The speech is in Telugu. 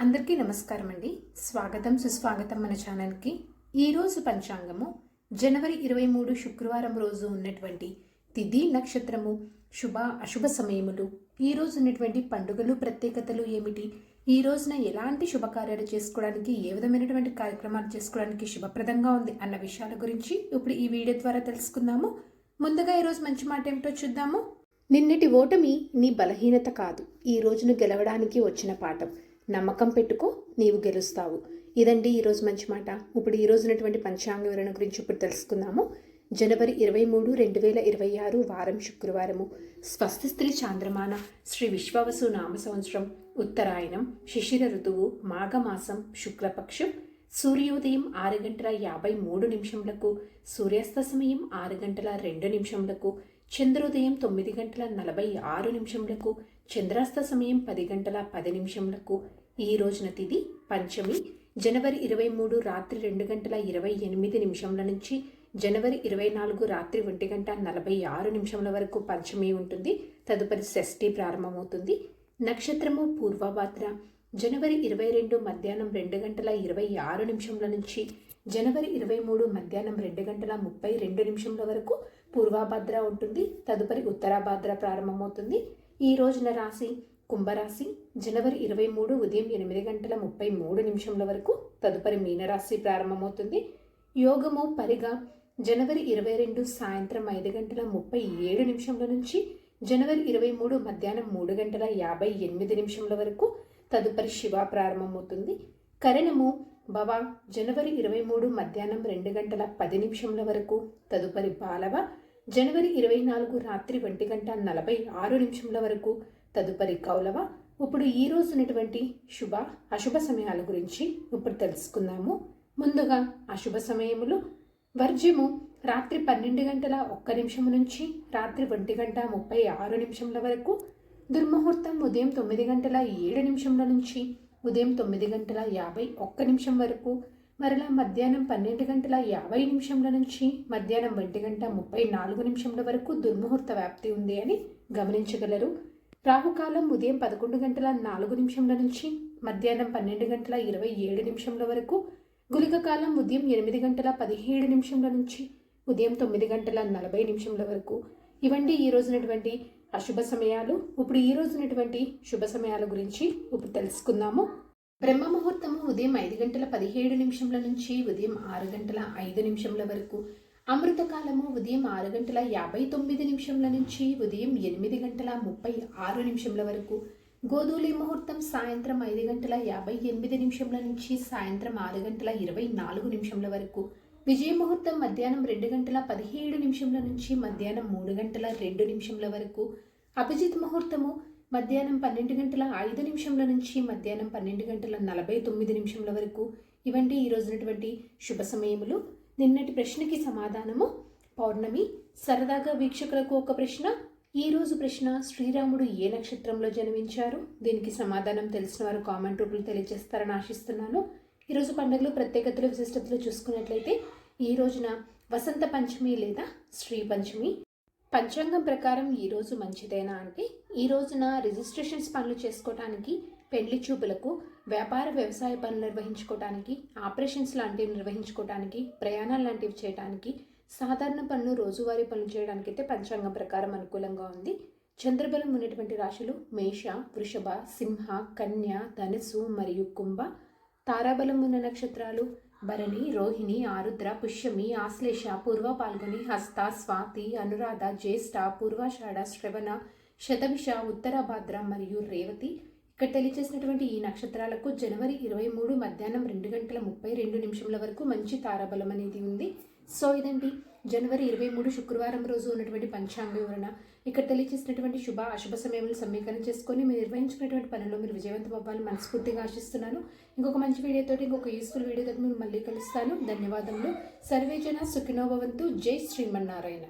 అందరికీ నమస్కారం అండి. స్వాగతం సుస్వాగతం మన ఛానల్కి. ఈరోజు పంచాంగము జనవరి 23 శుక్రవారం రోజు ఉన్నటువంటి తిథి నక్షత్రము అశుభ సమయములు, ఈ రోజు ఉన్నటువంటి పండుగలు ప్రత్యేకతలు ఏమిటి, ఈ రోజున ఎలాంటి శుభకార్యాలు చేసుకోవడానికి, ఏ విధమైనటువంటి కార్యక్రమాలు చేసుకోవడానికి శుభప్రదంగా ఉంది అన్న విషయాల గురించి ఇప్పుడు ఈ వీడియో ద్వారా తెలుసుకుందాము. ముందుగా ఈరోజు మంచి మాట ఏమిటో చూద్దాము. నిన్నటి ఓటమి నీ బలహీనత కాదు, ఈ రోజును గెలవడానికి వచ్చిన పాఠం. నమ్మకం పెట్టుకో, నీవు గెలుస్తావు. ఇదండి ఈరోజు మంచి మాట. ఇప్పుడు ఈ రోజు ఉన్నటువంటి పంచాంగ వివరణ గురించి ఇప్పుడు తెలుసుకుందాము. జనవరి 23, 2026 వారం శుక్రవారము. స్వస్తి స్త్రీ చాంద్రమాన శ్రీ విశ్వావసు నామ సంవత్సరం, ఉత్తరాయణం, శిశిర ఋతువు, మాఘమాసం, శుక్లపక్షం. సూర్యోదయం 6:53, సూర్యాస్త సమయం 6:02, చంద్రోదయం 9:46, చంద్రాస్త సమయం 10:10. ఈ రోజున తిథి పంచమి. జనవరి 23 రాత్రి 2:28 నుంచి జనవరి 24 రాత్రి 1:46 వరకు పంచమి ఉంటుంది. తదుపరి షష్ఠి ప్రారంభమవుతుంది. నక్షత్రము పూర్వభాద్ర. జనవరి 22 మధ్యాహ్నం 2:26 నుంచి జనవరి 23 మధ్యాహ్నం 2:32 వరకు పూర్వభాద్ర ఉంటుంది. తదుపరి ఉత్తరాభాద్ర ప్రారంభమవుతుంది. ఈ రోజున రాశి కుంభరాశి. జనవరి 23 ఉదయం 8:33 వరకు తదుపరి మీనరాశి ప్రారంభమవుతుంది. యోగము పరిగా. జనవరి 22 సాయంత్రం 5:37 నుంచి జనవరి 23 మధ్యాహ్నం 3:58 వరకు తదుపరి శివ ప్రారంభమవుతుంది. కరణము భవ. జనవరి 23 మధ్యాహ్నం 2:10 వరకు తదుపరి బాలవ. జనవరి 24 రాత్రి 1:46 వరకు తదుపరి కౌలవ. ఇప్పుడు ఈ రోజు ఉన్నటువంటి అశుభ సమయాల గురించి ఇప్పుడు తెలుసుకుందాము. ముందుగా అశుభ సమయములు. వర్జ్యము రాత్రి 12:01 నుంచి రాత్రి 1:36 వరకు. దుర్ముహూర్తం ఉదయం 9:07 నుంచి ఉదయం 9:51 వరకు. మరలా మధ్యాహ్నం 12:50 నుంచి మధ్యాహ్నం 1:34 వరకు దుర్ముహూర్త వ్యాప్తి ఉంది అని గమనించగలరు. రాహుకాలం ఉదయం 11:04 నుంచి మధ్యాహ్నం 12:27 వరకు. గుళిక కాలం ఉదయం 8:17 నుంచి ఉదయం 9:40 వరకు. ఇవండి ఈ రోజునటువంటి అశుభ సమయాలు. ఇప్పుడు ఈ రోజునటువంటి శుభ సమయాల గురించి ఇప్పుడు తెలుసుకుందాము. బ్రహ్మ ముహూర్తము ఉదయం 5:17 నుంచి ఉదయం 6:05 వరకు. అమృతకాలము ఉదయం 6:59 నుంచి ఉదయం 8:36 వరకు. గోధూలి ముహూర్తం సాయంత్రం 5:58 నుంచి సాయంత్రం 6:24 వరకు. విజయ ముహూర్తం మధ్యాహ్నం 2:17 నుంచి మధ్యాహ్నం 3:02 వరకు. అభిజిత్ ముహూర్తము మధ్యాహ్నం 12:05 నుంచి మధ్యాహ్నం 12:49 వరకు. ఇవంటి ఈ రోజునటువంటి శుభ సమయములు. నిన్నటి ప్రశ్నకి సమాధానము పౌర్ణమి. సరదాగా వీక్షకులకు ఒక ప్రశ్న. ఈ రోజు ప్రశ్న, శ్రీరాముడు ఏ నక్షత్రంలో జన్మించారు? దీనికి సమాధానం తెలిసిన వారు కామెంట్ రూపంలో తెలియజేస్తారని ఆశిస్తున్నాను. ఈరోజు పండుగలు ప్రత్యేకతలు విశిష్టతలు చూసుకున్నట్లయితే ఈ రోజున వసంత పంచమి లేదా శ్రీ పంచమి. పంచాంగం ప్రకారం ఈ రోజు మంచిదేనా అంటే, ఈ రోజున రిజిస్ట్రేషన్స్ పనులు చేసుకోవడానికి, పెళ్లి చూపులకు, వ్యాపార వ్యవసాయ పనులు నిర్వహించుకోవడానికి, ఆపరేషన్స్ లాంటివి నిర్వహించుకోవడానికి, ప్రయాణాలు లాంటివి చేయడానికి, సాధారణ పనులు రోజువారీ పనులు చేయడానికి అయితే పంచాంగం ప్రకారం అనుకూలంగా ఉంది. చంద్రబలం ఉన్నటువంటి రాశులు మేష, వృషభ, సింహ, కన్య, ధనుసు మరియు కుంభ. తారాబలం ఉన్న నక్షత్రాలు భరణి, రోహిణి, ఆరుద్ర, పుష్యమి, ఆశ్లేష, పూర్వ పాల్గొని, హస్త, స్వాతి, అనురాధ, జ్యేష్ఠ, పూర్వాషాఢ, శ్రవణ, శతభిష, ఉత్తరాభాద్ర మరియు రేవతి. ఇక్కడ తెలియజేసినటువంటి ఈ నక్షత్రాలకు జనవరి 23 మధ్యాహ్నం 2:32 వరకు మంచి తారాబలం అనేది ఉంది. సో ఇదండి జనవరి 23 శుక్రవారం రోజు ఉన్నటువంటి పంచాంగ వివరణ. ఇక్కడ తెలియజేసినటువంటి అశుభ సమయంలో సమీకరణ చేసుకొని మీరు నిర్వహించుకున్నటువంటి పనుల్లో మీరు విజయవంతం అవ్వాలని మనస్ఫూర్తిగా ఆశిస్తున్నాను. ఇంకొక మంచి వీడియోతో, ఇంకొక యూస్ఫుల్ వీడియోతో మీరు మళ్ళీ కలుస్తాను. ధన్యవాదములు. సర్వే జన సుఖినో భవంతు. జై శ్రీమన్నారాయణ.